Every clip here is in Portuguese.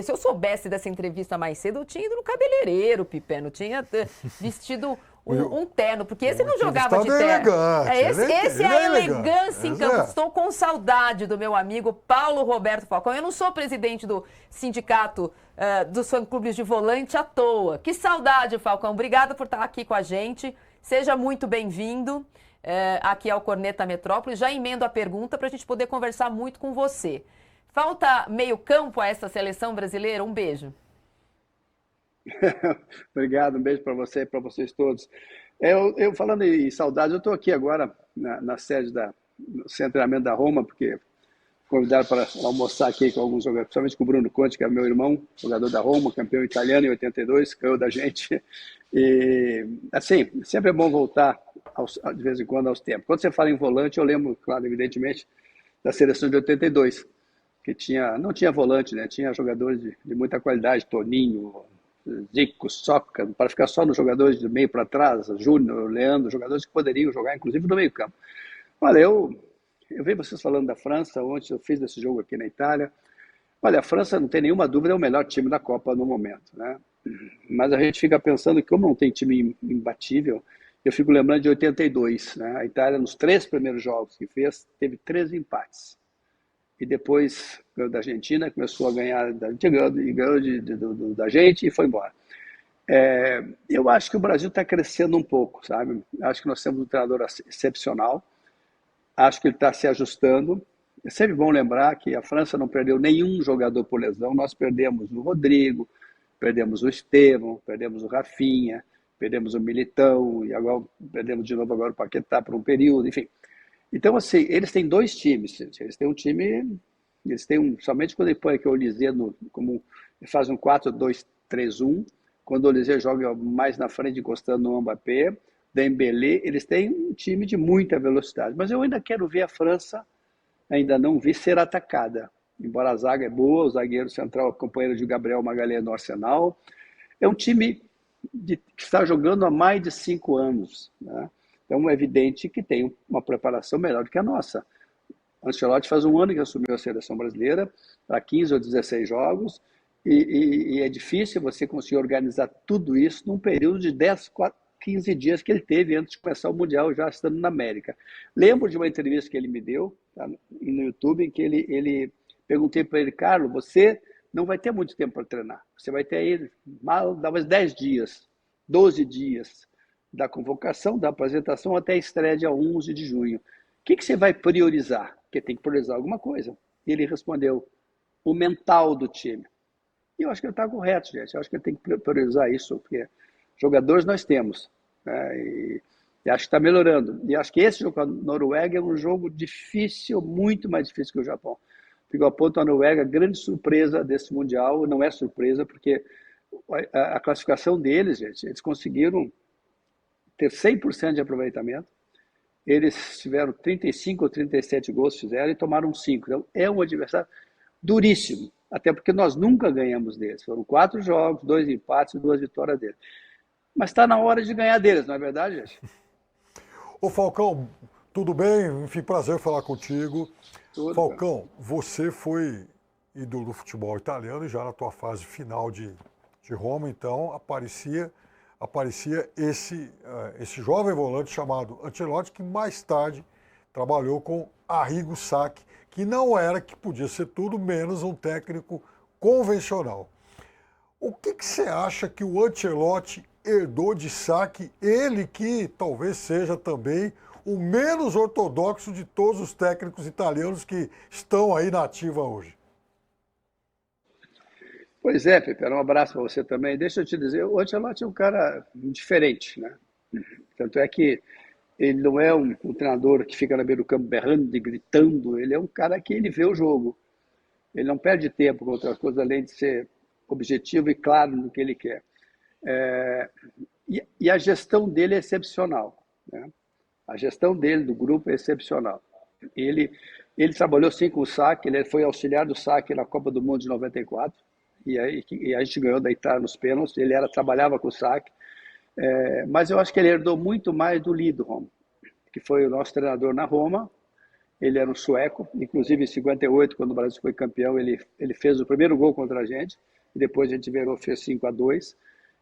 Se eu soubesse dessa entrevista mais cedo, eu tinha ido no cabeleireiro, Pipeno, eu tinha vestido um terno, porque esse não jogava de terno. Elegante, Esse é a elegância em campo. É. Estou com saudade do meu amigo Paulo Roberto Falcão. Eu não sou presidente do sindicato dos fã-clubes de volante à toa. Que saudade, Falcão. Obrigada por estar aqui com a gente. Seja muito bem-vindo aqui ao Corneta Metrópole. Já emendo a pergunta para a gente poder conversar muito com você. Falta meio campo a essa seleção brasileira? Um beijo. Obrigado, um beijo para você e para vocês todos. Eu falando em saudade, eu estou aqui agora na sede do Centro de Treinamento da Roma, porque convidaram para almoçar aqui com alguns jogadores, principalmente com o Bruno Conte, que é meu irmão, jogador da Roma, campeão italiano em 82, ganhou da gente. E, assim, sempre é bom voltar de vez em quando aos tempos. Quando você fala em volante, eu lembro, claro, evidentemente, da seleção de 82, que não tinha volante, né? Tinha jogadores de muita qualidade, Toninho, Zico, Soca, para ficar só nos jogadores de meio para trás, Júnior, Leandro, jogadores que poderiam jogar, inclusive, no meio campo. Olha, eu vi vocês falando da França, ontem eu fiz esse jogo aqui na Itália. Olha, a França, não tem nenhuma dúvida, é o melhor time da Copa no momento, né? Mas a gente fica pensando que, como não tem time imbatível, eu fico lembrando de 82, né? A Itália, nos 3 primeiros jogos que fez, teve 13 empates. E depois ganhou da Argentina, começou a ganhar, ganhou da gente e foi embora. Eu acho que o Brasil está crescendo um pouco, sabe? Acho que nós temos um treinador excepcional, acho que ele está se ajustando. É sempre bom lembrar que a França não perdeu nenhum jogador por lesão, nós perdemos o Rodrigo, perdemos o Estevão, perdemos o Rafinha, perdemos o Militão, e agora perdemos de novo agora o Paquetá por um período, enfim. Então, assim, eles têm 2 times. Eles têm um time, somente quando ele põe aqui o Olysée ele faz um 4-2-3-1, quando o Olysée joga mais na frente, encostando no Mbappé, Dembélé, eles têm um time de muita velocidade. Mas eu ainda quero ver a França, ainda não vi, ser atacada. Embora a zaga é boa, o zagueiro central, companheiro de Gabriel Magalhães no Arsenal, é um time que está jogando há mais de 5 anos, né? Então, é evidente que tem uma preparação melhor do que a nossa. Ancelotti faz um ano que assumiu a seleção brasileira, para 15 ou 16 jogos, e é difícil você conseguir organizar tudo isso num período de 10, 15 dias que ele teve antes de começar o Mundial, já estando na América. Lembro de uma entrevista que ele me deu, tá, no YouTube, em que ele perguntei para ele: Carlos, você não vai ter muito tempo para treinar, você vai ter aí talvez 10 dias, 12 dias, da convocação, da apresentação até a estreia dia 11 de junho. O que você vai priorizar? Porque tem que priorizar alguma coisa. E ele respondeu: o mental do time. E eu acho que ele está correto, gente. Eu acho que ele tem que priorizar isso, porque jogadores nós temos, né? E acho que está melhorando. E acho que esse jogo com a Noruega é um jogo difícil, muito mais difícil que o Japão. Porque eu aponto a Noruega, a grande surpresa desse Mundial, não é surpresa, porque a classificação deles, gente, eles conseguiram ter 100% de aproveitamento. Eles tiveram 35 ou 37 gols, fizeram, e tomaram 5. Então, é um adversário duríssimo, até porque nós nunca ganhamos deles. Foram 4 jogos, 2 empates e 2 vitórias deles. Mas está na hora de ganhar deles, não é verdade, gente? Ô Falcão, tudo bem? Enfim, prazer falar contigo. Tudo, Falcão, você foi ídolo do futebol italiano e já na tua fase final de Roma, então aparecia esse jovem volante chamado Ancelotti, que mais tarde trabalhou com Arrigo Sacchi, que podia ser tudo menos um técnico convencional. O que você acha que o Ancelotti herdou de Sacchi, ele que talvez seja também o menos ortodoxo de todos os técnicos italianos que estão aí na ativa hoje? Pois é, Pepe, um abraço para você também. Deixa eu te dizer, o Ancelotti é um cara diferente, né? Tanto é que ele não é um treinador que fica na beira do campo berrando e gritando, ele é um cara que ele vê o jogo. Ele não perde tempo com outras coisas, além de ser objetivo e claro no que ele quer. E a gestão dele é excepcional, né? A gestão dele, do grupo, é excepcional. Ele trabalhou sim com o Sacchi, ele foi auxiliar do Sacchi na Copa do Mundo de 94, e a gente ganhou da Itália nos pênaltis. Ele trabalhava com o Sacchi, mas eu acho que ele herdou muito mais do Liedholm, que foi o nosso treinador na Roma, Ele era um sueco, inclusive em 58, quando o Brasil foi campeão, ele fez o primeiro gol contra a gente, e depois a gente virou, fez 5-2.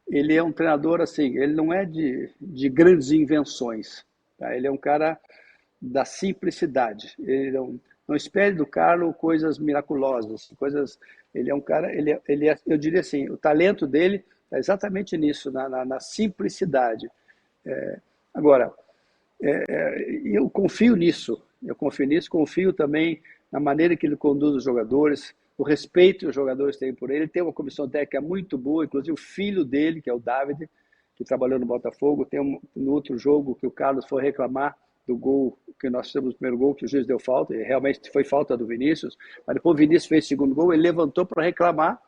Ele é um treinador, assim, ele não é de grandes invenções, tá? Ele é um cara da simplicidade. Ele não espere do Carlo coisas miraculosas, coisas. Ele é um cara, eu diria assim, o talento dele é exatamente nisso, na simplicidade. Agora, eu confio nisso, confio também na maneira que ele conduz os jogadores, o respeito que os jogadores têm por ele. Ele tem uma comissão técnica muito boa, inclusive o filho dele, que é o David, que trabalhou no Botafogo. Tem no outro jogo que o Carlos foi reclamar do gol, que nós fizemos o primeiro gol, que o juiz deu falta, e realmente foi falta do Vinícius, mas depois o Vinícius fez o segundo gol, ele levantou para reclamar,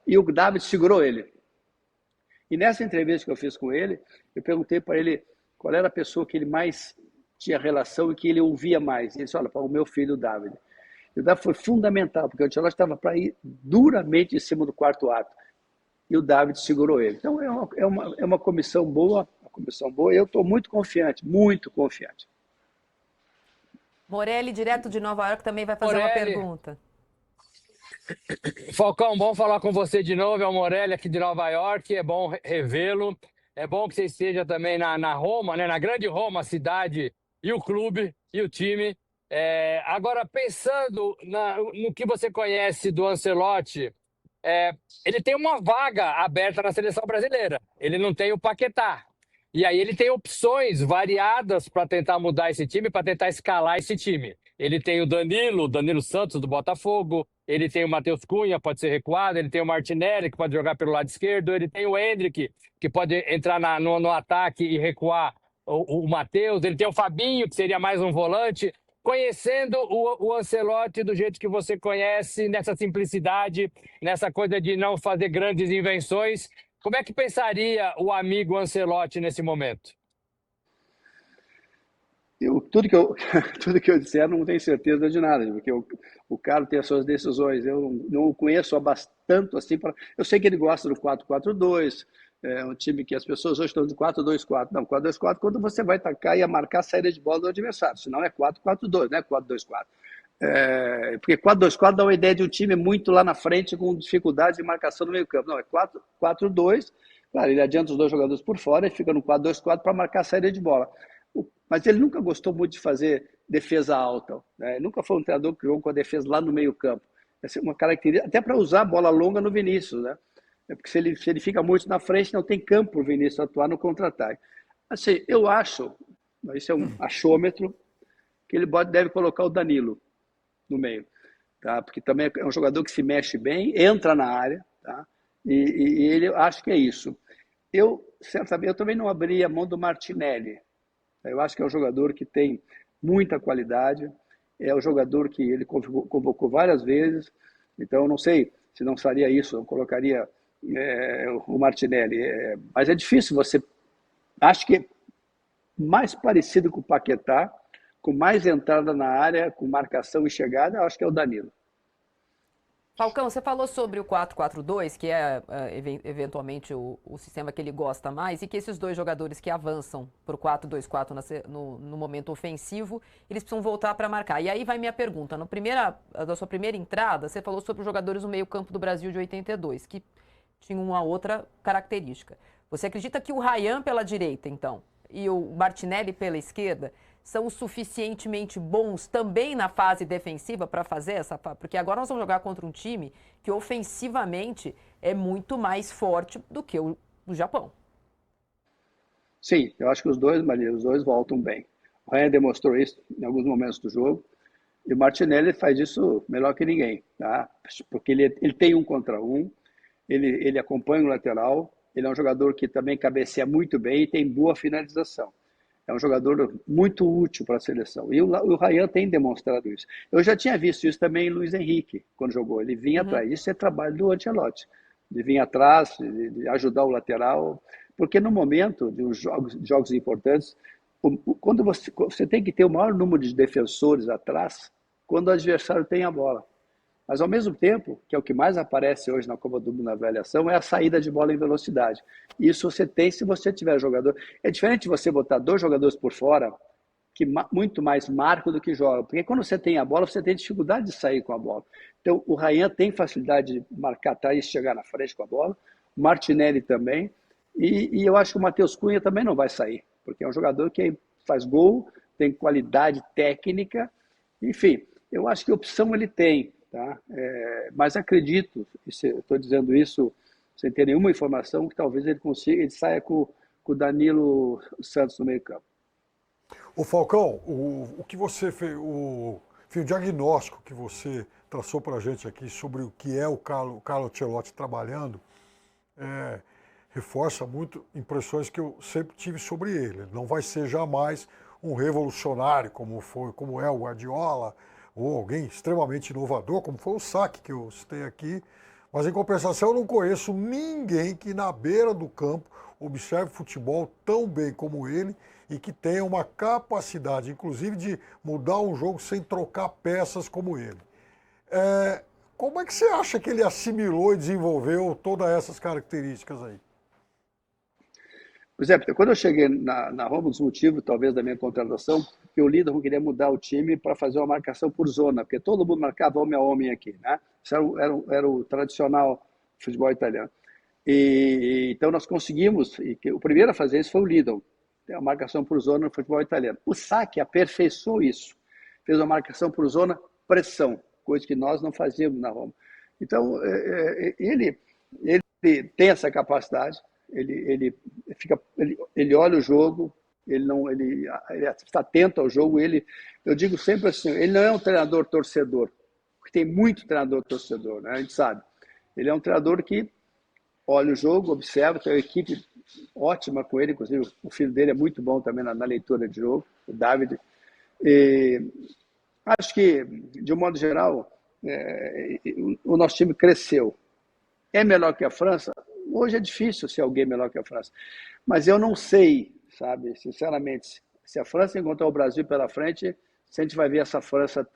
e o David segurou ele. E nessa entrevista que eu fiz com ele, eu perguntei para ele qual era a pessoa que ele mais tinha relação e que ele ouvia mais. E ele disse, olha, para o meu filho, o David. E o David foi fundamental, porque o Ancelotti estava para ir duramente em cima do quarto ato. E o David segurou ele. Então, é uma comissão boa, e eu estou muito confiante, muito confiante. Morelli, direto de Nova York, também vai fazer uma pergunta. Falcão, bom falar com você de novo. É o Morelli aqui de Nova York. É bom revê-lo. É bom que você esteja também na Roma, né? Na grande Roma, a cidade e o clube e o time. Agora, pensando no que você conhece do Ancelotti, ele tem uma vaga aberta na seleção brasileira. Ele não tem o Paquetá. E aí ele tem opções variadas para tentar mudar esse time, para tentar escalar esse time. Ele tem o Danilo Santos, do Botafogo. Ele tem o Matheus Cunha, pode ser recuado. Ele tem o Martinelli, que pode jogar pelo lado esquerdo. Ele tem o Endrick, que pode entrar no ataque e recuar o Matheus. Ele tem o Fabinho, que seria mais um volante. Conhecendo o Ancelotti do jeito que você conhece, nessa simplicidade, nessa coisa de não fazer grandes invenções, como é que pensaria o amigo Ancelotti nesse momento? Tudo que eu disser, não tenho certeza de nada, porque o Carlos tem as suas decisões. Eu não o conheço há bastante assim. Eu sei que ele gosta do 4-4-2, é um time que as pessoas hoje estão de 4-2-4. Não, 4-2-4 quando você vai atacar e marcar a saída de bola do adversário, senão é 4-4-2, não é 4-2-4. Porque 4-2-4 dá uma ideia de um time muito lá na frente, com dificuldade de marcação no meio campo. Não, é 4-4-2, claro, ele adianta os dois jogadores por fora e fica no 4-2-4 para marcar a saída de bola. Mas ele nunca gostou muito de fazer defesa alta, né? Nunca foi um treinador que jogou com a defesa lá no meio campo. Essa é uma característica, até para usar a bola longa no Vinícius, né? Porque se ele fica muito na frente, não tem campo para o Vinícius atuar no contra-ataque. Assim, eu acho, isso é um achômetro, que ele deve colocar o Danilo no meio, tá? Porque também é um jogador que se mexe bem, entra na área, tá? E ele, acho que é isso. Certamente, eu também não abria a mão do Martinelli. Eu acho que é um jogador que tem muita qualidade, é um jogador que ele convocou várias vezes, então eu não sei se não faria isso, eu colocaria o Martinelli. Mas é difícil você... Acho que é mais parecido com o Paquetá, com mais entrada na área, com marcação e chegada, acho que é o Danilo. Falcão, você falou sobre o 4-4-2, que é eventualmente o sistema que ele gosta mais, e que esses dois jogadores que avançam para o 4-2-4 no momento ofensivo, eles precisam voltar para marcar. E aí vai minha pergunta. Da sua primeira entrada, você falou sobre os jogadores no meio-campo do Brasil de 82, que tinham uma outra característica. Você acredita que o Ryan pela direita, então, e o Martinelli pela esquerda são suficientemente bons também na fase defensiva para fazer essa... Porque agora nós vamos jogar contra um time que ofensivamente é muito mais forte do que o Japão. Sim, eu acho que os dois voltam bem. O Ryan demonstrou isso em alguns momentos do jogo, e o Martinelli faz isso melhor que ninguém, tá? Porque ele tem 1 contra 1, ele acompanha o lateral, ele é um jogador que também cabeceia muito bem e tem boa finalização. É um jogador muito útil para a seleção. E o Ryan tem demonstrado isso. Eu já tinha visto isso também em Luiz Henrique, quando jogou. Ele vinha atrás. Isso é trabalho do Ancelotti. De vir atrás, de ajudar o lateral. Porque no momento de jogos importantes, quando você tem que ter o maior número de defensores atrás, quando o adversário tem a bola. Mas, ao mesmo tempo, que é o que mais aparece hoje na Copa do Mundo na avaliação, é a saída de bola em velocidade. Isso você tem se você tiver jogador. É diferente de você botar 2 jogadores por fora, que muito mais marca do que joga. Porque quando você tem a bola, você tem dificuldade de sair com a bola. Então, o Ryan tem facilidade de marcar atrás e chegar na frente com a bola. O Martinelli também. E eu acho que o Matheus Cunha também não vai sair, porque é um jogador que faz gol, tem qualidade técnica. Enfim, eu acho que opção ele tem. Tá? Mas acredito, estou dizendo isso sem ter nenhuma informação, que talvez ele saia com o Danilo Santos no meio campo. O Falcão, o que você fez, o diagnóstico que você traçou para a gente aqui sobre o que é o Carlo Ancelotti trabalhando, reforça muito impressões que eu sempre tive sobre ele. Ele não vai ser jamais um revolucionário como é o Guardiola, ou alguém extremamente inovador, como foi o Sacchi que eu citei aqui. Mas, em compensação, eu não conheço ninguém que, na beira do campo, observe futebol tão bem como ele e que tenha uma capacidade, inclusive, de mudar um jogo sem trocar peças como ele. Como é que você acha que ele assimilou e desenvolveu todas essas características aí? Pois é, quando eu cheguei na Roma, um dos motivos, talvez, da minha contratação, que o líder queria mudar o time para fazer uma marcação por zona, porque todo mundo marcava homem a homem aqui, né? Isso era o tradicional futebol italiano. Então nós conseguimos, o primeiro a fazer isso foi o Lidl, a marcação por zona no futebol italiano. O Sacchi aperfeiçoou isso, fez uma marcação por zona pressão, coisa que nós não fazíamos na Roma. Então ele tem essa capacidade, ele olha o jogo, ele está atento ao jogo. Eu digo sempre assim, ele não é um treinador torcedor, porque tem muito treinador torcedor, né? A gente sabe. Ele é um treinador que olha o jogo, observa, tem uma equipe ótima com ele, inclusive o filho dele é muito bom também na leitura de jogo, o David. Acho que, de um modo geral, o nosso time cresceu. É melhor que a França? Hoje é difícil ser alguém melhor que a França. Mas eu não sei, sabe, sinceramente, se a França encontrar o Brasil pela frente, se a gente vai ver essa França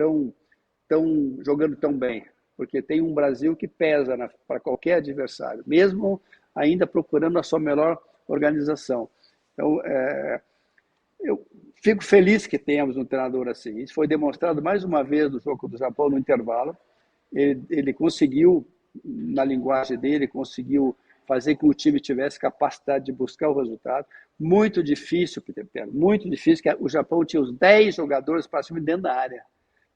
jogando tão bem. Porque tem um Brasil que pesa para qualquer adversário, mesmo ainda procurando a sua melhor organização. Então, eu fico feliz que tenhamos um treinador assim. Isso foi demonstrado mais uma vez no jogo do Japão, no intervalo. Ele conseguiu, na linguagem dele, conseguiu fazer com que o time tivesse capacidade de buscar o resultado. Muito difícil, Peter Pan, muito difícil, que o Japão tinha os 10 jogadores para cima dentro da área.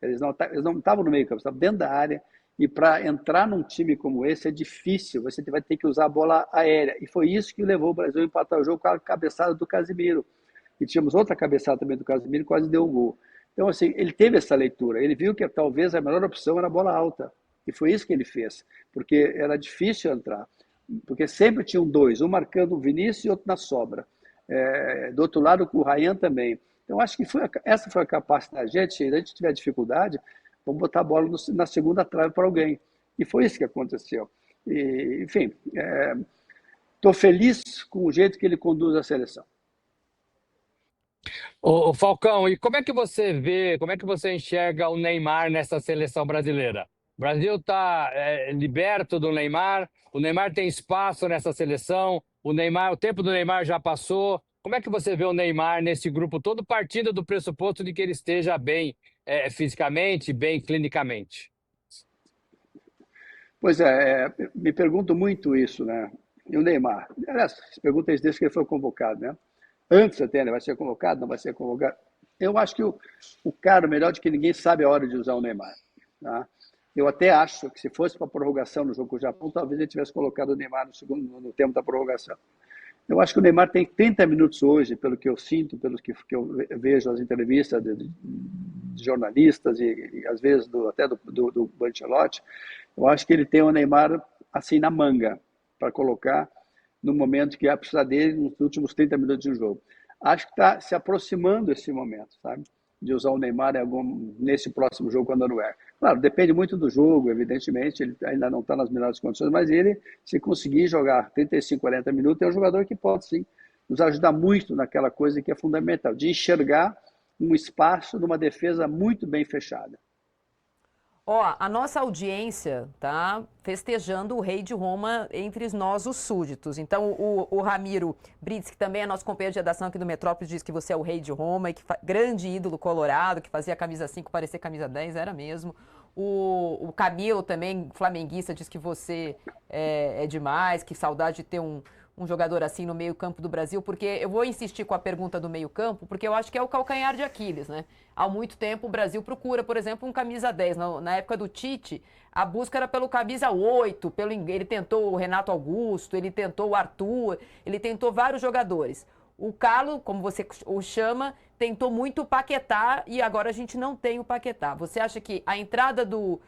Eles não estavam no meio campo, estavam dentro da área. E para entrar num time como esse é difícil, você vai ter que usar a bola aérea. E foi isso que levou o Brasil a empatar o jogo com a cabeçada do Casemiro. E tínhamos outra cabeçada também do Casemiro, quase deu um gol. Então, assim, ele teve essa leitura. Ele viu que talvez a melhor opção era a bola alta. E foi isso que ele fez, porque era difícil entrar. Porque sempre tinham dois, um marcando o Vinícius e outro na sobra. Do outro lado, com o Ryan também. Então, acho que essa foi a capacidade. Se a gente tiver dificuldade, vamos botar a bola na segunda trave para alguém. E foi isso que aconteceu. Enfim, estou feliz com o jeito que ele conduz a seleção. Ô Falcão, e como é que você vê, como é que você enxerga o Neymar nessa seleção brasileira? O Brasil está liberto do Neymar, o Neymar tem espaço nessa seleção, o tempo do Neymar já passou. Como é que você vê o Neymar nesse grupo todo, partindo do pressuposto de que ele esteja bem fisicamente, bem clinicamente? Pois me pergunto muito isso, né? E o Neymar? Aliás, se pergunta isso desde que ele foi convocado, né? Antes até, né? Vai ser convocado, não vai ser convocado? Eu acho que o cara, melhor do que ninguém, sabe a hora de usar o Neymar. Tá? Eu até acho que se fosse para a prorrogação no jogo com o Japão, talvez ele tivesse colocado o Neymar no tempo da prorrogação. Eu acho que o Neymar tem 30 minutos hoje, pelo que eu sinto, pelo que eu vejo as entrevistas de jornalistas e às vezes até do Ancelotti. Eu acho que ele tem o Neymar assim na manga para colocar no momento que vai precisar dele nos últimos 30 minutos de jogo. Acho que está se aproximando esse momento, sabe? De usar o Neymar nesse próximo jogo quando não é. Claro, depende muito do jogo, evidentemente, ele ainda não está nas melhores condições, mas ele, se conseguir jogar 35, 40 minutos, é um jogador que pode, sim, nos ajudar muito naquela coisa que é fundamental, de enxergar um espaço numa defesa muito bem fechada. Ó, a nossa audiência tá festejando o rei de Roma entre nós, os súditos. Então, o Ramiro Brits, que também é nosso companheiro de redação aqui do Metrópolis, diz que você é o rei de Roma e que grande ídolo colorado, que fazia a camisa 5 parecer camisa 10, era mesmo. O Camilo também, flamenguista, diz que você é demais, que saudade de ter um jogador assim no meio-campo do Brasil, porque eu vou insistir com a pergunta do meio-campo, porque eu acho que é o calcanhar de Aquiles, né? Há muito tempo o Brasil procura, por exemplo, um camisa 10. Na época do Tite, a busca era pelo camisa 8, ele tentou o Renato Augusto, ele tentou o Arthur, ele tentou vários jogadores. O Carlos, como você o chama, tentou muito o Paquetá e agora a gente não tem o Paquetá. Você acha que a entrada do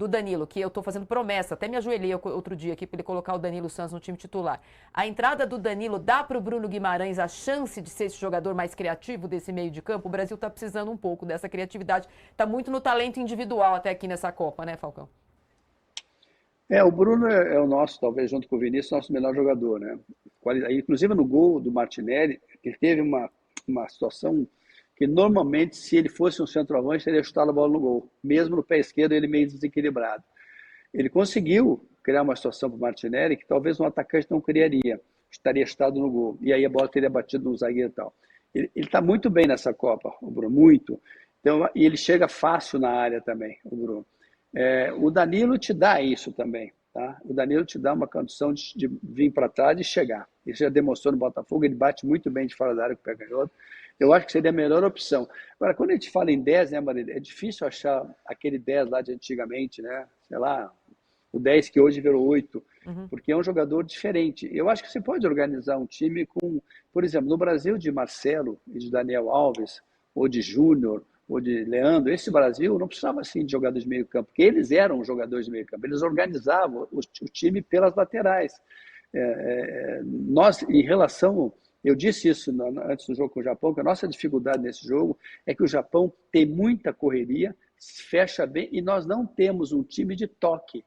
Danilo, que eu estou fazendo promessa, até me ajoelhei outro dia aqui para ele colocar o Danilo Santos no time titular. A entrada do Danilo dá para o Bruno Guimarães a chance de ser esse jogador mais criativo desse meio de campo? O Brasil está precisando um pouco dessa criatividade. Está muito no talento individual até aqui nessa Copa, né, Falcão? O Bruno é o nosso, talvez junto com o Vinícius, nosso melhor jogador, né? Inclusive no gol do Martinelli, ele teve uma situação que normalmente, se ele fosse um centroavante, teria chutado a bola no gol. Mesmo no pé esquerdo, ele meio desequilibrado. Ele conseguiu criar uma situação para o Martinelli que talvez um atacante não criaria. Estaria chutado no gol. E aí a bola teria batido no zagueiro e tal. Ele está muito bem nessa Copa, o Bruno, muito. Então, e ele chega fácil na área também, o Bruno. O Danilo te dá isso também. Tá? O Danilo te dá uma condição de vir para trás e chegar. Ele já demonstrou no Botafogo, ele bate muito bem de fora da área com o pé canhoto. Eu acho que seria a melhor opção. Agora, quando a gente fala em 10, né, Marília, é difícil achar aquele 10 lá de antigamente, né? Sei lá, o 10 que hoje virou 8, porque é um jogador diferente. Eu acho que você pode organizar um time com, por exemplo, no Brasil de Marcelo e de Daniel Alves, ou de Júnior, ou de Leandro, esse Brasil não precisava assim de jogadores de meio campo, porque eles eram jogadores de meio campo, eles organizavam o time pelas laterais. Nós, em relação... Eu disse isso antes do jogo com o Japão, que a nossa dificuldade nesse jogo é que o Japão tem muita correria, fecha bem, e nós não temos um time de toque.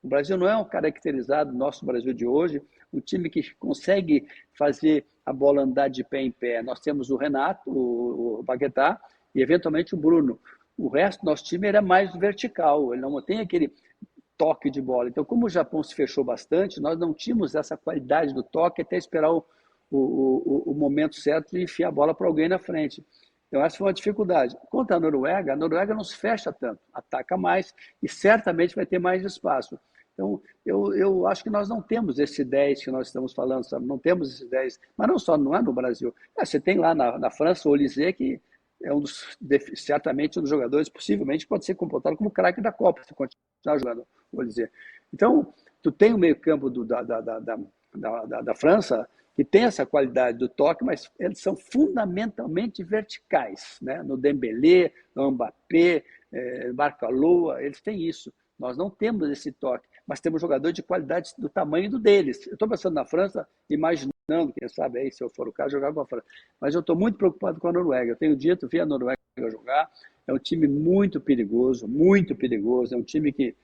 O Brasil não é um caracterizado, nosso Brasil de hoje, um time que consegue fazer a bola andar de pé em pé. Nós temos o Renato, o Paquetá e, eventualmente, o Bruno. O resto do nosso time era mais vertical, ele não tem aquele toque de bola. Então, como o Japão se fechou bastante, nós não tínhamos essa qualidade do toque até esperar o momento certo de enfiar a bola para alguém na frente. Então, essa foi uma dificuldade. Quanto à Noruega, a Noruega não se fecha tanto, ataca mais e certamente vai ter mais espaço. Então, eu acho que nós não temos esse 10 que nós estamos falando, sabe? Não temos esse 10, mas não é no Brasil. Você tem lá na França o Olysée, que é certamente um dos jogadores, possivelmente pode ser comportado como craque da Copa, se continuar jogando o Olysée. Então, tu tem o meio-campo da França, que tem essa qualidade do toque, mas eles são fundamentalmente verticais, né? No Dembélé, no Mbappé, Barca-Lua, eles têm isso. Nós não temos esse toque, mas temos jogadores de qualidade do tamanho deles. Eu estou pensando na França, imaginando, quem sabe, aí, se eu for o caso, jogar com a França. Mas eu estou muito preocupado com a Noruega. Eu tenho dito, vi a Noruega jogar, é um time muito perigoso, é um time que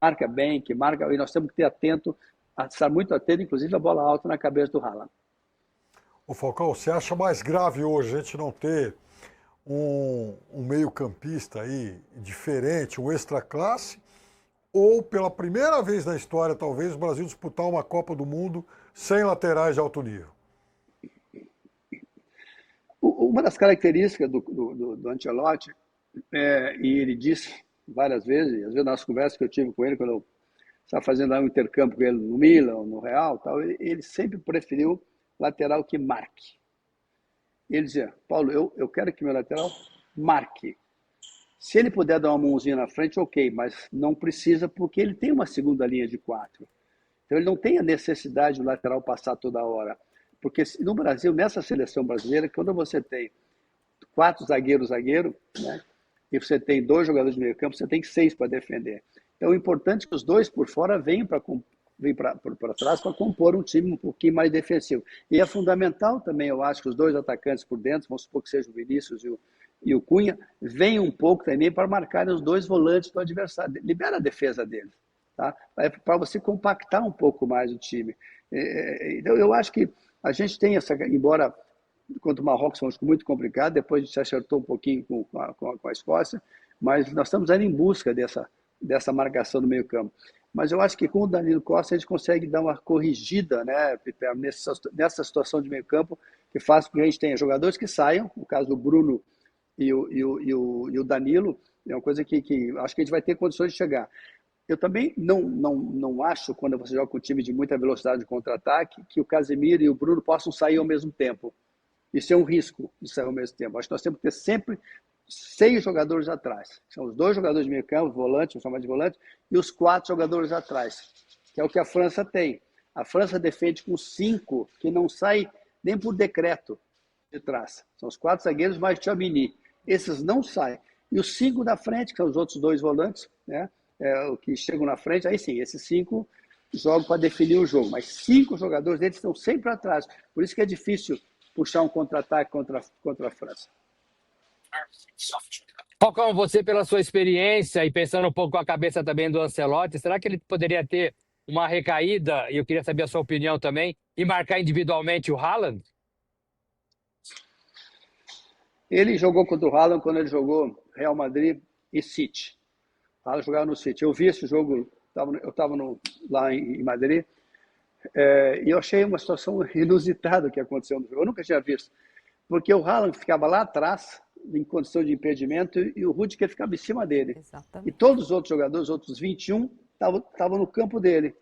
marca bem, e nós temos que estar muito atento, inclusive a bola alta na cabeça do Haaland. Ô Falcão, você acha mais grave hoje a gente não ter um meio-campista aí diferente, um extra-classe, ou pela primeira vez na história, talvez, o Brasil disputar uma Copa do Mundo sem laterais de alto nível? Uma das características do Ancelotti, e ele disse várias vezes, às vezes nas conversas que eu tive com ele, quando eu estava fazendo um intercâmbio com ele no Milan, no Real, tal, ele sempre preferiu lateral que marque. Ele dizia, Paulo, eu quero que meu lateral marque. Se ele puder dar uma mãozinha na frente, ok, mas não precisa, porque ele tem uma segunda linha de 4. Então ele não tem a necessidade do lateral passar toda hora. Porque no Brasil, nessa seleção brasileira, quando você tem 4 zagueiros, né, e você tem 2 jogadores de meio campo, você tem 6 para defender. Então, o importante é que os 2 por fora venham para trás para compor um time um pouquinho mais defensivo. E é fundamental também, eu acho, que os 2 atacantes por dentro, vamos supor que seja o Vinícius e o Cunha, venham um pouco também para marcarem os 2 volantes do adversário. Libera a defesa deles, tá? Para você compactar um pouco mais o time. Então, eu acho que a gente tem embora contra o Marrocos foi muito complicado, depois a gente se acertou um pouquinho com a Escócia, Mas nós estamos aí em busca dessa marcação do meio campo. Mas eu acho que com o Danilo Costa a gente consegue dar uma corrigida, né, nessa situação de meio campo, que faz com que a gente tenha jogadores que saiam, no caso do Bruno e o Danilo, é uma coisa que acho que a gente vai ter condições de chegar. Eu também não acho, quando você joga com um time de muita velocidade de contra-ataque, que o Casemiro e o Bruno possam sair ao mesmo tempo. Isso é um risco de sair ao mesmo tempo. Acho que nós temos que ter sempre 6 jogadores atrás. São os 2 jogadores de meio campo, volante, vamos chamar de volante, e os 4 jogadores atrás, que é o que a França tem. A França defende com 5, que não sai nem por decreto de trás. São os 4 zagueiros mais Tchouaméni. Esses não saem. E os 5 da frente, que são os outros 2 volantes, né? O que chegam na frente, aí sim, esses 5 jogam para definir o jogo. Mas 5 jogadores deles estão sempre atrás. Por isso que é difícil puxar um contra-ataque contra a França. Falcão, você pela sua experiência e pensando um pouco com a cabeça também do Ancelotti, será que ele poderia ter uma recaída, e eu queria saber a sua opinião também, e marcar individualmente o Haaland? Ele jogou contra o Haaland quando ele jogou Real Madrid e City. O Haaland jogava no City. Eu vi esse jogo, eu estava lá em Madrid, e eu achei uma situação inusitada que aconteceu no jogo. Eu nunca tinha visto. Porque o Haaland ficava lá atrás, em condição de impedimento, e o Rudiger ficava em cima dele. Exatamente. E todos os outros jogadores, os outros 21, estavam no campo dele.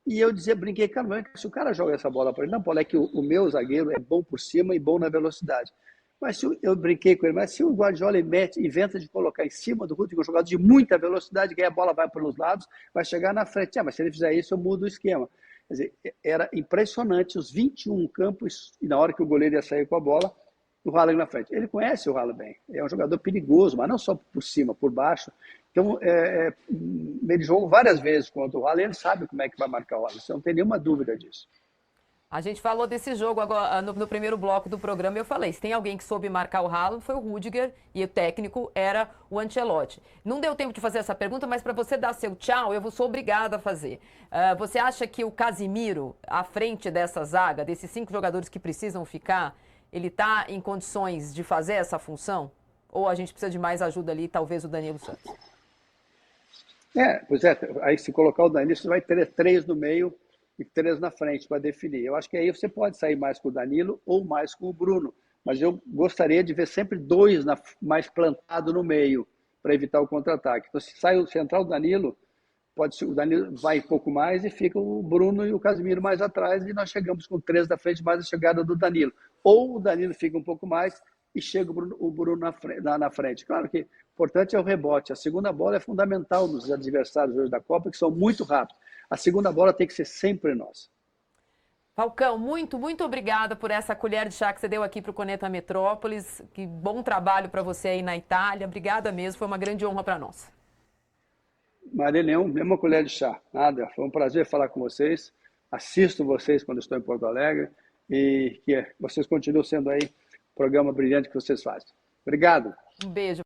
E eu brinquei, cara, se o cara joga essa bola para ele, não, é que o meu zagueiro é bom por cima e bom na velocidade. Mas eu brinquei com ele, mas se o Guardiola inventa de colocar em cima do Rudiger um jogador de muita velocidade, que aí a bola vai pelos lados, vai chegar na frente. Mas se ele fizer isso, eu mudo o esquema. Quer dizer, era impressionante os 21 campos, e na hora que o goleiro ia sair com a bola, o Haaland na frente. Ele conhece o Haaland bem, é um jogador perigoso, mas não só por cima, por baixo. Então, ele jogou várias vezes contra o Haaland, ele sabe como é que vai marcar o Haaland, você não tem nenhuma dúvida disso. A gente falou desse jogo agora, no primeiro bloco do programa, eu falei, se tem alguém que soube marcar o Haaland, foi o Rudiger, e o técnico era o Ancelotti. Não deu tempo de fazer essa pergunta, mas para você dar seu tchau, eu sou obrigada a fazer. Você acha que o Casemiro, à frente dessa zaga, desses 5 jogadores que precisam ficar, ele está em condições de fazer essa função? Ou a gente precisa de mais ajuda ali, talvez o Danilo Santos? Pois é, aí se colocar o Danilo, você vai ter 3 no meio e 3 na frente para definir. Eu acho que aí você pode sair mais com o Danilo ou mais com o Bruno, mas eu gostaria de ver sempre 2 mais plantados no meio para evitar o contra-ataque. Então, se entrar o Danilo, o Danilo vai um pouco mais e fica o Bruno e o Casemiro mais atrás e nós chegamos com 3 da frente mais a chegada do Danilo. Ou o Danilo fica um pouco mais e chega o Bruno na frente. Claro que o importante é o rebote. A segunda bola é fundamental nos adversários hoje da Copa, que são muito rápidos. A segunda bola tem que ser sempre nossa. Falcão, muito obrigada por essa colher de chá que você deu aqui para o Coneta Metrópolis. Que bom trabalho para você aí na Itália. Obrigada mesmo, foi uma grande honra para nós. Maria Leão, mesma colher de chá. Nada, foi um prazer falar com vocês. Assisto vocês quando estou em Porto Alegre e que vocês continuem sendo aí o programa brilhante que vocês fazem. Obrigado. Um beijo.